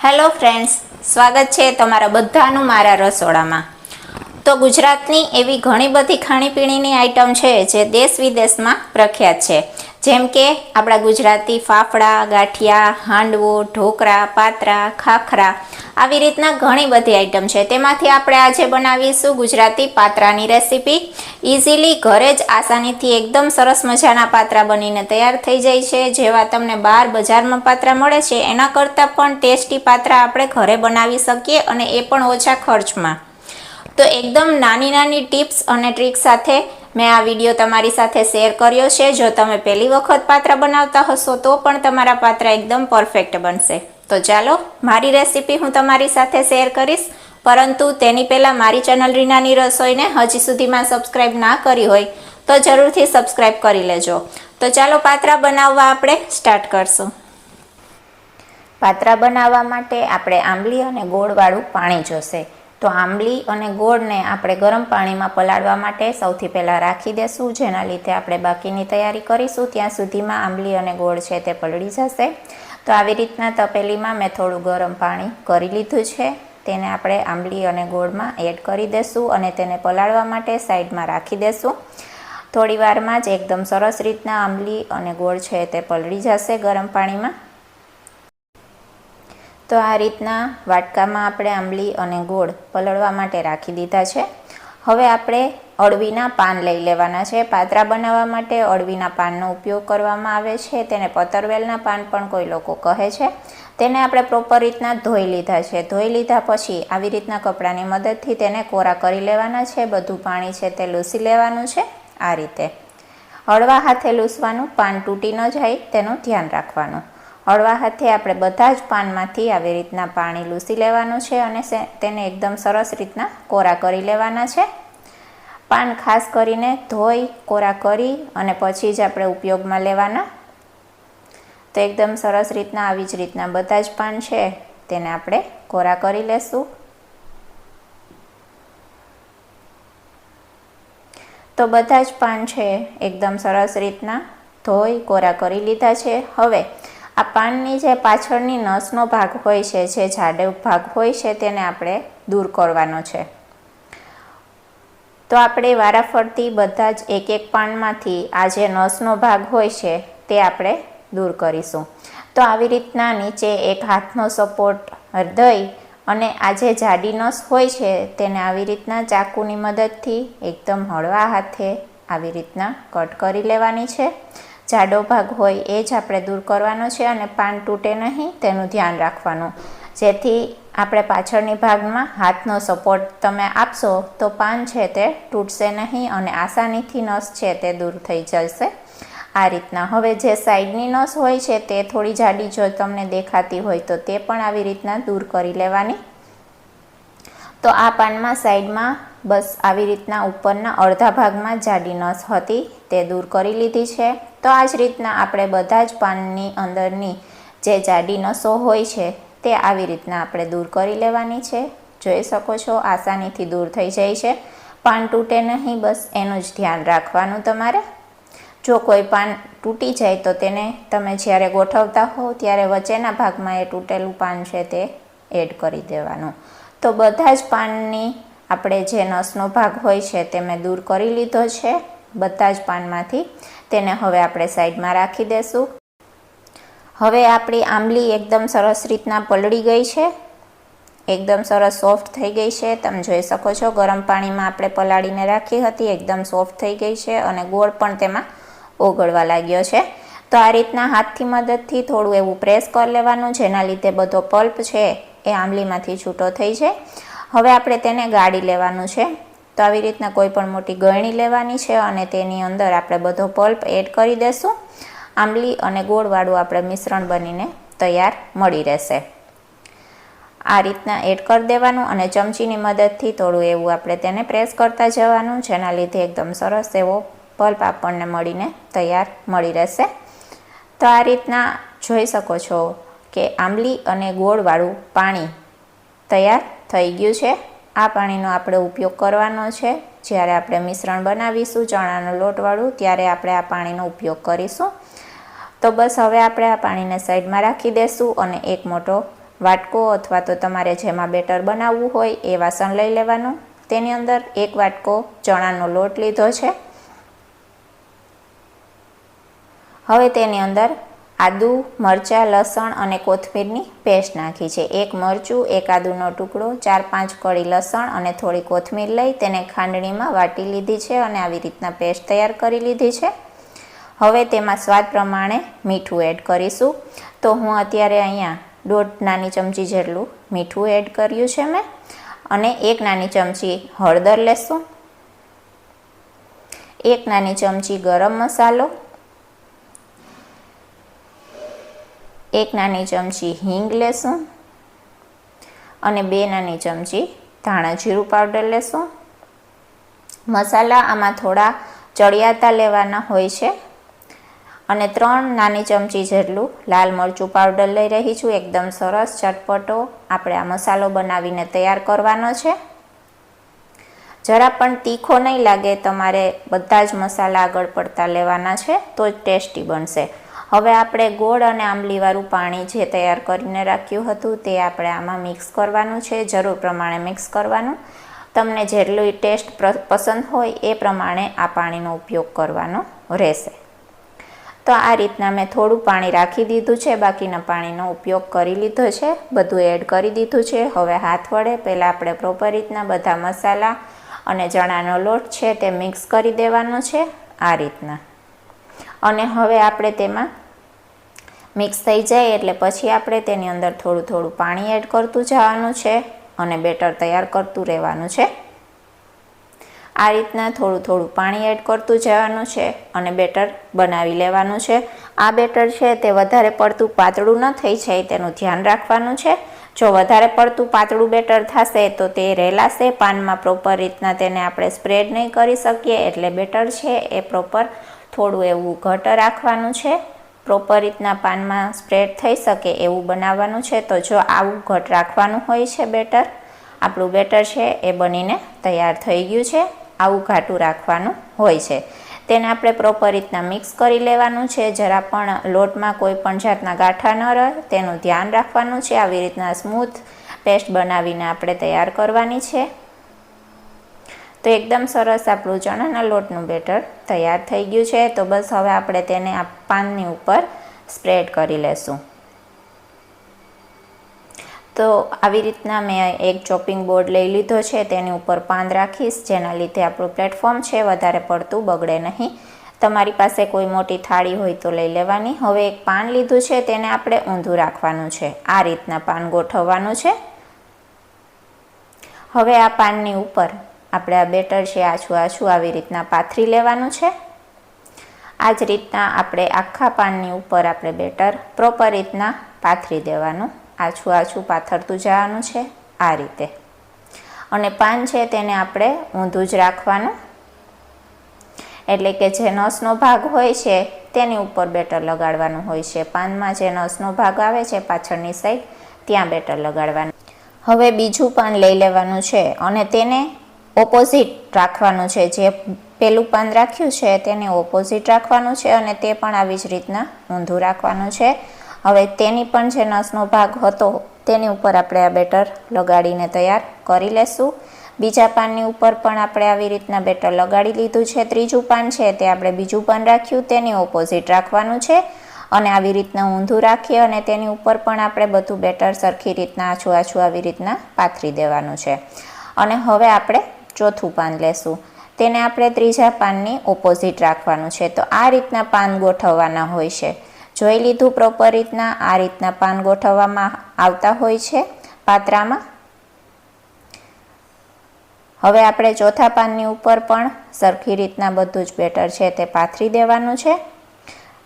Hello friends, સ્વાગત છે તમારા બધાનું મારા રસોડામાં। તો ગુજરાતની એવી ઘણી બધી ખાણીપીણીની આઈટમ છે જે દેશ વિદેશમાં પ્રખ્યાત છે, જેમ કે આપણા ગુજરાતી ફાફડા, ગાંઠિયા, હાંડવો, ઢોકળા, પાતરા, ખાખરા, આવી રીતના ઘણી બધી આઈટમ છે। તેમાંથી આપણે આજે બનાવીશું ગુજરાતી પાતરાની રેસીપી। ઇઝીલી ઘરે જ આસાનીથી એકદમ સરસ મજાના પાતરા બનીને તૈયાર થઈ જાય છે। જેવા તમને બહાર બજારમાં પાતરા મળે છે એના કરતાં પણ ટેસ્ટી પાતરા આપણે ઘરે બનાવી શકીએ, અને એ પણ ઓછા ખર્ચમાં। તો એકદમ નાની નાની ટિપ્સ અને ટ્રિક સાથે મેં આ વિડીયો તમારી સાથે શેર કર્યો છે। જો તમે પહેલી વખત પાતરા બનાવતા હશો તો પણ તમારા પાતરા એકદમ પરફેક્ટ બનશે। તો ચાલો મારી રેસીપી હું તમારી સાથે શેર કરીશ, પરંતુ તેની પહેલાં મારી ચેનલ રીનાની રસોઈને હજી સુધીમાં સબસ્ક્રાઈબ ના કરી હોય તો જરૂરથી સબસ્ક્રાઈબ કરી લેજો। તો ચાલો પાતરા બનાવવા આપણે સ્ટાર્ટ કરશું। પાતરા બનાવવા માટે આપણે આંબલી અને ગોળવાળું પાણી જોશે। તો આંબલી અને ગોળને આપણે ગરમ પાણીમાં પલાળવા માટે સૌથી પહેલાં રાખી દેશું, જેના લીધે આપણે બાકીની તૈયારી કરીશું ત્યાં સુધીમાં આંબલી અને ગોળ છે તે પલળી જશે। તો આવી રીતના તપેલીમાં મેં થોડું ગરમ પાણી કરી લીધું છે, તેને આપણે આંબલી અને ગોળમાં એડ કરી દેશું અને તેને પલાળવા માટે સાઈડમાં રાખી દેશું। થોડી વારમાં જ એકદમ સરસ રીતના આંબલી અને ગોળ છે તે પલળી જશે ગરમ પાણીમાં। તો આ રીતના વાટકામાં આપણે આંબલી અને ગોળ પલળવા માટે રાખી દીધા છે। હવે આપણે અળવીના પાન લઈ લેવાના છે। પાતરા બનાવવા માટે અળવીના પાનનો ઉપયોગ કરવામાં આવે છે, તેને પતરવેલના પાન પણ કોઈ લોકો કહે છે। તેને આપણે પ્રોપર રીતના ધોઈ લીધા છે। ધોઈ લીધા પછી આવી રીતના કપડાની મદદથી તેને કોરા કરી લેવાના છે। બધું પાણી છે તે લૂસી લેવાનું છે। આ રીતે હળવા હાથે લૂસવાનું, પાન તૂટી ન જાય તેનું ધ્યાન રાખવાનું। હળવા હાથે આપણે બધા જ પાનમાંથી આવી રીતના પાણી લૂસી લેવાનું છે અને તેને એકદમ સરસ રીતના કોરા કરી લેવાના છે। પાન ખાસ કરીને ધોઈ કોરા કરી અને પછી જ આપણે ઉપયોગમાં લેવાના। તો એકદમ સરસ રીતના આવી જ રીતના બધા જ પાન છે તેને આપણે કોરા કરી લેશું। તો બધા જ પાન છે એકદમ સરસ રીતના ધોઈ કોરા કરી લીધા છે। હવે આ પાનની જે પાછળની નસનો ભાગ હોય છે, જે જાડો ભાગ હોય છે, તેને આપણે દૂર કરવાનો છે। તો આપણે વારાફરતી બધા જ એક એક પાનમાંથી આ જે નસનો ભાગ હોય છે તે આપણે દૂર કરીશું। તો આવી રીતના નીચે એક હાથનો સપોર્ટ દઈ અને આ જે જાડી નસ હોય છે તેને આવી રીતના ચાકુની મદદથી એકદમ હળવા હાથે આવી રીતના કટ કરી લેવાની છે। જાડો ભાગ હોય એ જ આપણે દૂર કરવાનો છે અને પાન તૂટે નહીં તેનું ધ્યાન રાખવાનું, જેથી આપણે પાછળની ભાગમાં હાથનો સપોર્ટ તમે આપશો તો પાન છે તે તૂટશે નહીં અને આસાનીથી નસ છે તે દૂર થઈ જશે। આ રીતના હવે જે સાઈડની નસ હોય છે તે થોડી જાડી જો તમને દેખાતી હોય તો તે પણ આવી રીતના દૂર કરી લેવાની। તો આ પાનમાં સાઈડમાં બસ આવી રીતના ઉપરના અડધા ભાગમાં જાડી નસ હતી તે દૂર કરી લીધી છે। તો આ જ રીતના આપણે બધા જ પાનની અંદરની જે જાડી નસો હોય છે તે આવી રીતના આપણે દૂર કરી લેવાની છે। જોઈ શકો છો આસાનીથી દૂર થઈ જાય છે, પાન તૂટે નહીં, બસ એનું જ ધ્યાન રાખવાનું તમારે। જો કોઈ પાન તૂટી જાય તો તેને તમે જ્યારે ગોઠવતા હો ત્યારે વચ્ચેના ભાગમાં એ તૂટેલું પાન છે તે એડ કરી દેવાનું। તો બધા જ પાનની આપણે જે નસનો ભાગ હોય છે તે મેં દૂર કરી લીધો છે બધા જ પાનમાંથી। તેને હવે આપણે સાઈડમાં રાખી દેશું। હવે આપણી આંબલી એકદમ સરસ રીતના પલળી ગઈ છે, એકદમ સરસ સોફ્ટ થઈ ગઈ છે। તમે જોઈ શકો છો ગરમ પાણીમાં આપણે પલાળીને રાખી હતી, એકદમ સોફ્ટ થઈ ગઈ છે અને ગોળ પણ તેમાં ઓગળવા લાગ્યો છે। તો આ રીતના હાથની મદદથી થોડું એવું પ્રેસ કરી લેવાનું, જેના લીધે બધો પલ્પ છે એ આંબલીમાંથી છૂટો થઈ જાય। હવે આપણે તેને ગાળી લેવાનું છે। તો આવી રીતના કોઈ પણ મોટી ગળણી લેવાની છે અને તેની અંદર આપણે બધો પલ્પ એડ કરી દેશું। આંબલી અને ગોળવાળું આપણે મિશ્રણ બનીને તૈયાર મળી રહેશે। આ રીતના એડ કરી દેવાનું અને ચમચીની મદદથી થોડું એવું આપણે તેને પ્રેસ કરતા જવાનું, જેના લીધે એકદમ સરસ એવો પલ્પ આપણને મળીને તૈયાર મળી રહેશે। તો આ રીતના જોઈ શકો છો કે આંબલી અને ગોળવાળું પાણી તૈયાર થઈ ગયું છે। આ પાણીનો આપણે ઉપયોગ કરવાનો છે જ્યારે આપણે મિશ્રણ બનાવીશું ચણાનો લોટવાળું, ત્યારે આપણે આ પાણીનો ઉપયોગ કરીશું। તો બસ હવે આપણે આ પાણીને સાઈડમાં રાખી દેશું અને એક મોટો વાટકો અથવા તો તમારે જેમાં બેટર બનાવવું હોય એ વાસણ લઈ લેવાનું. તેની અંદર 1 વાટકો ચણાનો લોટ લીધો છે. હવે તેની અંદર આદુ, મરચાં, લસણ અને કોથમીરની પેસ્ટ નાખી છે. 1 મરચું, 1 આદુનો ટુકડો, 4-5 કળી લસણ અને થોડી કોથમીર લઈ તેને ખાંડણીમાં વાટી લીધી છે અને આવી રીતના પેસ્ટ તૈયાર કરી લીધી છે. હવે તેમાં સ્વાદ પ્રમાણે મીઠું એડ કરીશું. તો હું અત્યારે અહીંયા 1.5 નાની ચમચી જેટલું મીઠું એડ કર્યું છે મેં, અને 1 નાની ચમચી હળદર લેશું, 1 નાની ચમચી ગરમ મસાલો, 1 નાની ચમચી હિંગ લેશું અને 2 નાની ચમચી ધાણા જીરું પાવડર લેશું. મસાલા આમાં થોડા ચડિયાતા લેવાના હોય છે. અને 3 નાની ચમચી જેટલું લાલ મરચું પાવડર લઈ રહી છું. એકદમ સરસ ચટપટો આપણે આ મસાલો બનાવીને તૈયાર કરવાનો છે. જરા પણ તીખો નહીં લાગે, તમારે બધા જ મસાલા આગળ પડતા લેવાના છે તો જ ટેસ્ટી બનશે. હવે આપણે ગોળ અને આંબલીવાળું પાણી જે તૈયાર કરીને રાખ્યું હતું તે આપણે આમાં મિક્સ કરવાનું છે. જરૂર પ્રમાણે મિક્સ કરવાનું. તમને જેટલું ટેસ્ટ પસંદ હોય એ પ્રમાણે આ પાણીનો ઉપયોગ કરવાનો રહેશે. તો આ રીતના મેં થોડું પાણી રાખી દીધું છે, બાકીના પાણીનો ઉપયોગ કરી લીધો છે. બધું એડ કરી દીધું છે. હવે હાથ વડે પહેલાં આપણે પ્રોપર રીતના બધા મસાલા અને ચણાનો લોટ છે તે મિક્સ કરી દેવાનો છે આ રીતના. અને હવે આપણે તેમાં મિક્સ થઈ જાય એટલે પછી આપણે તેની અંદર થોડું થોડું પાણી એડ કરતું જવાનું છે અને બેટર તૈયાર કરતું રહેવાનું છે. આ રીતના થોડું થોડું પાણી એડ કરતું જવાનું છે અને બેટર બનાવી લેવાનું છે. આ બેટર છે તે વધારે પડતું પાતળું ન થઈ જાય તેનું ધ્યાન રાખવાનું છે. જો વધારે પડતું પાતળું બેટર થશે તો તે રેલાશે પાનમાં, પ્રોપર રીતના તેને આપણે સ્પ્રેડ નહીં કરી શકીએ. એટલે બેટર છે એ પ્રોપર થોડું એવું ઘટ રાખવાનું છે. પ્રોપર રીતના પાનમાં સ્પ્રેડ થઈ શકે એવું બનાવવાનું છે. તો જો આવું ઘટ રાખવાનું હોય છે બેટર, આપણું બેટર છે એ બનીને તૈયાર થઈ ગયું છે. આવું ઘાટું રાખવાનું હોય છે. તેને આપણે પ્રોપર રીતના મિક્સ કરી લેવાનું છે. જરા પણ લોટમાં કોઈ પણ જાતના ગાંઠા ન રહે તેનું ધ્યાન રાખવાનું છે. આવી રીતના સ્મૂથ પેસ્ટ બનાવીને આપણે તૈયાર કરવાની છે. તો એકદમ સરસ આપણું ચણાના લોટનું બેટર તૈયાર થઈ ગયું છે. તો બસ હવે આપણે તેને આ પાનની ઉપર સ્પ્રેડ કરી લેશું. તો આવી રીતના મેં એક ચોપિંગ બોર્ડ લઈ લીધો છે, તેની ઉપર પાન રાખીશ, જેના લીધે આપણું પ્લેટફોર્મ છે વધારે પડતું બગડે નહીં. તમારી પાસે કોઈ મોટી થાળી હોય તો લઈ લેવાની. હવે એક પાન લીધું છે તેને આપણે ઊંધું રાખવાનું છે. આ રીતના પાન ગોઠવવાનું છે. હવે આ પાનની ઉપર આપણે આ બેટર છે આછું આછું આવી રીતના પાથરી લેવાનું છે. આ જ રીતના આપણે આખા પાનની ઉપર આપણે બેટર પ્રોપર રીતના પાથરી દેવાનું. આછું આછું પાથરતું જવાનું છે આ રીતે. અને પાન છે તેને આપણે ઊંધું જ રાખવાનું. એટલે કે જે નસનો ભાગ હોય છે તેની ઉપર બેટર લગાડવાનું હોય છે. પાનમાં જે નસનો ભાગ આવે છે પાછળની સાઈડ ત્યાં બેટર લગાડવાનું. હવે બીજું પાન લઈ લેવાનું છે અને તેને ઓપોઝિટ રાખવાનું છે. જે પેલું પાન રાખ્યું છે તેને ઓપોઝિટ રાખવાનું છે અને તે પણ આવી જ રીતના ઊંધું રાખવાનું છે. હવે તેની પણ જે નસનો ભાગ હતો તેની ઉપર આપણે આ બેટર લગાડીને તૈયાર કરી લેશું. બીજા પાનની ઉપર પણ આપણે આવી રીતના બેટર લગાડી લીધું છે. ત્રીજું પાન છે તે આપણે બીજું પાન રાખ્યું તેની ઓપોઝિટ રાખવાનું છે અને આવી રીતના ઊંધું રાખીએ અને તેની ઉપર પણ આપણે બધું બેટર સરખી રીતના આછું આછું આવી રીતના પાથરી દેવાનું છે. અને હવે આપણે ચોથું પાન લેશું, તેને આપણે ત્રીજા પાનની ઓપોઝિટ રાખવાનું છે. તો આ રીતના પાન ગોઠવવાના હોય છે. જોઈ લીધું પ્રોપર રીતના આ રીતના પાન ગોઠવવામાં આવતા હોય છે પાત્રામાં. હવે આપણે ચોથા પાનની ઉપર પણ સરખી રીતના બધું જ બેટર છે તે પાથરી દેવાનું છે.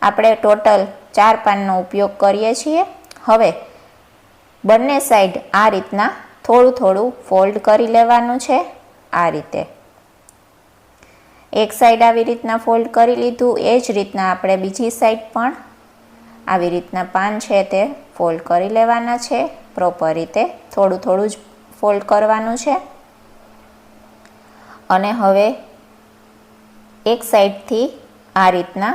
આપણે ટોટલ 4 પાનનો ઉપયોગ કરીએ છીએ. હવે બંને સાઈડ આ રીતના થોડું થોડું ફોલ્ડ કરી લેવાનું છે આ રીતે. એક સાઈડ આવી રીતના ફોલ્ડ કરી લીધું, એ જ રીતના આપણે બીજી સાઈડ પણ આવી રીતના પાન છે તે ફોલ્ડ કરી લેવાના છે. પ્રોપર રીતે થોડું થોડું જ ફોલ્ડ કરવાનું છે. અને હવે એક સાઈડથી આ રીતના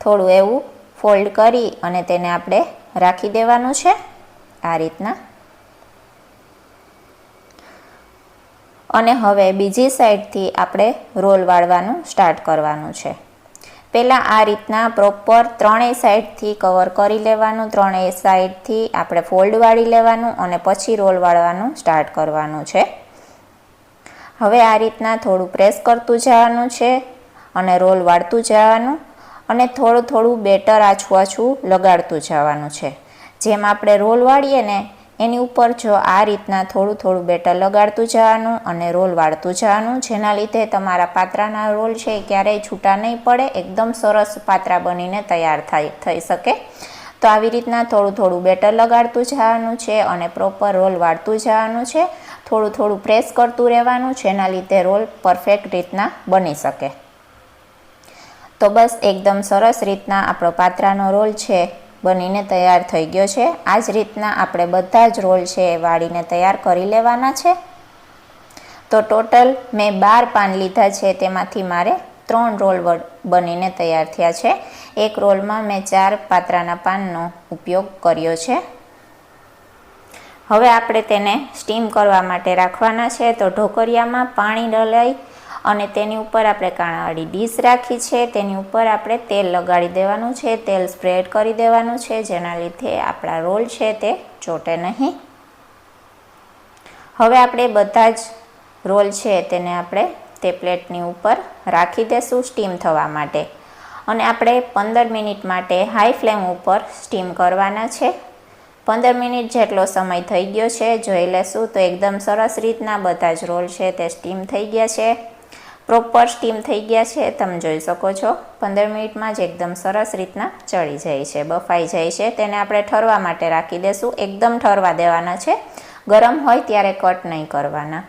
થોડું એવું ફોલ્ડ કરી અને તેને આપણે રાખી દેવાનું છે આ રીતના. અને હવે બીજી સાઈડથી આપણે રોલ વાળવાનું સ્ટાર્ટ કરવાનું છે. પહેલાં આ રીતના પ્રોપર ત્રણેય સાઈડથી કવર કરી લેવાનું, ત્રણેય સાઈડથી આપણે ફોલ્ડ વાળી લેવાનું અને પછી રોલ વાળવાનું સ્ટાર્ટ કરવાનું છે. હવે આ રીતના થોડું પ્રેસ કરતું જવાનું છે અને રોલ વાળતું જવાનું અને થોડું થોડું બેટર આછું આછું લગાડતું જવાનું છે. જેમ આપણે રોલ વાળીએ ને એની ઉપર જો આ રીતના થોડું થોડું બેટર લગાડતું જવાનું અને રોલ વાળતું જવાનું, જેના લીધે તમારા પાત્રાના રોલ છે એ ક્યારેય છૂટા નહીં પડે, એકદમ સરસ પાત્રા બનીને તૈયાર થઈ શકે. તો આવી રીતના થોડું થોડું બેટર લગાડતું જવાનું છે અને પ્રોપર રોલ વાળતું જવાનું છે. થોડું થોડું પ્રેસ કરતું રહેવાનું, જેના લીધે રોલ પરફેક્ટ રીતના બની શકે. તો બસ એકદમ સરસ રીતના આપણો પાત્રાનો રોલ છે બનીને તૈયાર થઈ ગયો છે. આ જ રીતના આપણે બધા જ રોલ છે એ વાળીને તૈયાર કરી લેવાના છે. તો ટોટલ મેં 12 પાન લીધા છે, તેમાંથી મારે 3 રોલ બનીને તૈયાર થયા છે. એક રોલમાં મેં 4 પાત્રાના પાનનો ઉપયોગ કર્યો છે. હવે આપણે તેને સ્ટીમ કરવા માટે રાખવાના છે. તો ઢોકળિયામાં પાણી ડલાઈ અને તેની ઉપર આપણે કાણાવાળી ડીશ રાખી છે, તેની ઉપર આપણે તેલ લગાડી દેવાનું છે, તેલ સ્પ્રેડ કરી દેવાનું છે, જેના લીધે આપણા રોલ છે તે ચોટે નહીં. હવે આપણે બધા જ રોલ છે તેને આપણે તે પ્લેટની ઉપર રાખી દેશું સ્ટીમ થવા માટે અને આપણે 15 મિનિટ માટે હાઈ ફ્લેમ ઉપર સ્ટીમ કરવાના છે. 15 મિનિટ જેટલો સમય થઈ ગયો છે, જોઈ લેશું તો એકદમ સરસ રીતના બધા જ રોલ છે તે સ્ટીમ થઈ ગયા છે, પ્રોપર સ્ટીમ થઈ ગયા છે. તમે જોઈ શકો છો 15 મિનિટમાં જ એકદમ સરસ રીતના ચડી જાય છે, બફાઈ જાય છે. તેને આપણે ઠરવા માટે રાખી દેશું. એકદમ ઠરવા દેવાના છે, ગરમ હોય ત્યારે કટ નહીં કરવાના,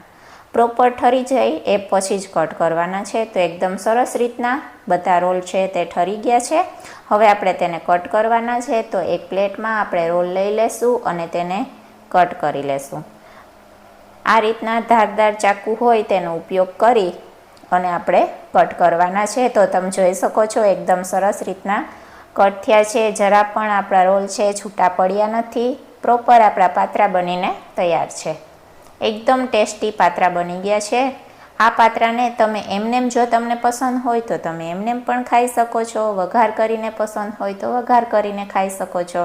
પ્રોપર ઠરી જાય એ પછી જ કટ કરવાના છે. તો એકદમ સરસ રીતના બધા રોલ છે તે ઠરી ગયા છે. હવે આપણે તેને કટ કરવાના છે. તો એક પ્લેટમાં આપણે રોલ લઈ લેશું અને તેને કટ કરી લેશું. આ રીતના ધારદાર ચાકુ હોય તેનો ઉપયોગ કરી અને આપણે કટ કરવાના છે. તો તમે જોઈ શકો છો એકદમ સરસ રીતના કટ થયા છે, જરા પણ આપણા રોલ છે છૂટા પડ્યા નથી, પ્રોપર આપણા પાત્રા બનીને તૈયાર છે. એકદમ ટેસ્ટી પાત્રા બની ગયા છે. આ પાત્રાને તમે એમનેમ જો તમને પસંદ હોય તો તમે એમનેમ પણ ખાઈ શકો છો, વઘાર કરીને પસંદ હોય તો વઘાર કરીને ખાઈ શકો છો.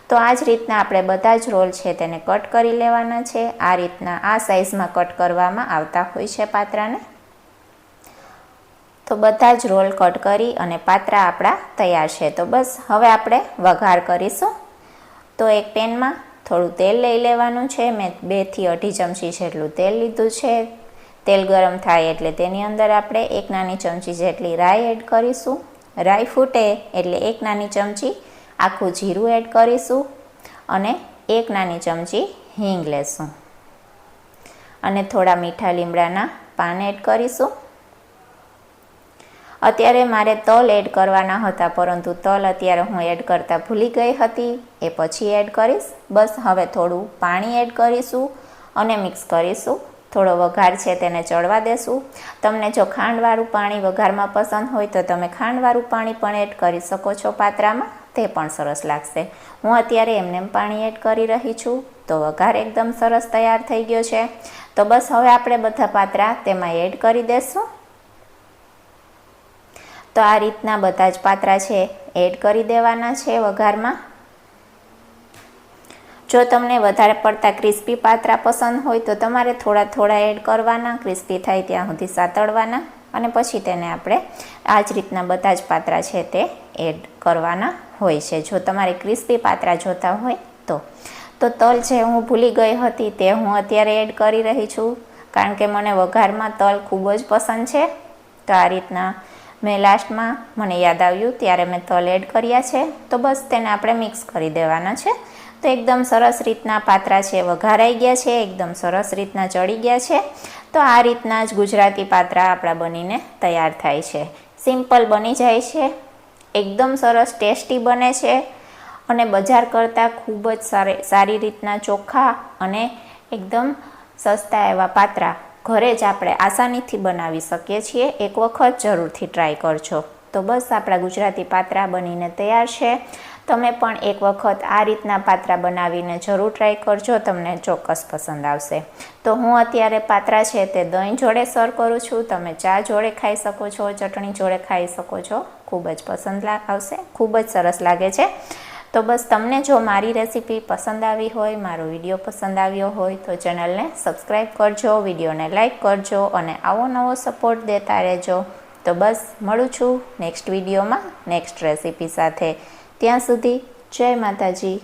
તો આ જ રીતના આપણે બધા જ રોલ છે તેને કટ કરી લેવાના છે. આ રીતના આ સાઇઝમાં કટ કરવામાં આવતા હોય છે પાત્રાને. તો બધા જ રોલ કટ કરી અને પાત્રા આપણા તૈયાર છે. તો બસ હવે આપણે વઘાર કરીશું. તો એક પેનમાં થોડું તેલ લઈ લેવાનું છે. મેં 2 થી 2.5 ચમચી જેટલું તેલ લીધું છે. તેલ ગરમ થાય એટલે તેની અંદર આપણે 1 નાની ચમચી જેટલી રાઈ એડ કરીશું. રાઈ ફૂટે એટલે 1 નાની ચમચી આખું જીરું એડ કરીશું અને 1 નાની ચમચી હિંગ લેશું અને થોડા મીઠા લીમડાના પાન એડ કરીશું. અત્યારે મારે તલ એડ કરવાના હતા, પરંતુ તલ અત્યારે હું એડ કરતા ભૂલી ગઈ હતી, એ પછી એડ કરીશ. બસ હવે થોડું પાણી એડ કરીશું અને મિક્સ કરીશું. થોડો વઘાર છે તેને ચડવા દેશું. તમને જો ખાંડવાળું પાણી વઘારમાં પસંદ હોય તો તમે ખાંડવાળું પાણી પણ એડ કરી શકો છો પાત્રામાં, તે પણ સરસ લાગશે. હું અત્યારે એમને પાણી એડ કરી રહી છું. તો વઘાર એકદમ સરસ તૈયાર થઈ ગયો છે. તો બસ હવે આપણે બધા પાત્રા તેમાં એડ કરી દેશું. તો આ રીતના બધા જ પાત્રા છે એડ કરી દેવાના છે વઘારમાં. જો તમને વધારે પડતા ક્રિસ્પી પાત્રા પસંદ હોય તો તમારે થોડા થોડા એડ કરવાના, ક્રિસ્પી થાય ત્યાં સુધી સાતળવાના અને પછી તેને આપણે આ જ રીતના બધા જ પાત્રા છે તે એડ કરવાના હોય છે, જો તમારે ક્રિસ્પી પાત્રા જોતા હોય તો. તો તલ છે હું ભૂલી ગઈ હતી, તે હું અત્યારે એડ કરી રહી છું, કારણ કે મને વઘારમાં તલ ખૂબ જ પસંદ છે. તો આ રીતના મેં લાસ્ટમાં મને યાદ આવ્યું ત્યારે મેં તલ એડ કર્યા છે. તો બસ તેને આપણે મિક્સ કરી દેવાના છે. તો એકદમ સરસ રીતના પાત્રા છે વઘારાઈ ગયા છે, એકદમ સરસ રીતના ચડી ગયા છે. તો આ રીતના જ ગુજરાતી પાત્રા આપણા બનીને તૈયાર થાય છે. સિમ્પલ બની જાય છે, એકદમ સરસ ટેસ્ટી બને છે અને બજાર કરતાં ખૂબ જ સારી રીતના ચોખ્ખા અને એકદમ સસ્તા એવા પાત્રા ઘરે જ આપણે આસાનીથી બનાવી શકીએ છીએ. એક વખત જરૂરથી ટ્રાય કરજો. તો બસ આપણા ગુજરાતી પાત્રા બનીને તૈયાર છે. તમે પણ એક વખત આ રીતના પાત્રા બનાવીને જરૂર ટ્રાય કરજો, તમને ચોક્કસ પસંદ આવશે. તો હું અત્યારે પાત્રા છે તે દહીં જોડે સર્વ કરું છું. તમે ચા જોડે ખાઈ શકો છો, ચટણી જોડે ખાઈ શકો છો. ખૂબ જ પસંદ આવશે, ખૂબ જ સરસ લાગે છે. તો બસ તમને જો મારી રેસીપી પસંદ આવી હોય, મારો વિડીયો પસંદ આવ્યો હોય તો ચેનલને સબસ્ક્રાઈબ કરજો, વિડીયોને લાઈક કરજો અને આવો નવો સપોર્ટ દેતા રહેજો. તો બસ મળું છું નેક્સ્ટ વિડીયોમાં નેક્સ્ટ રેસીપી સાથે. ત્યાં સુધી જય માતાજી.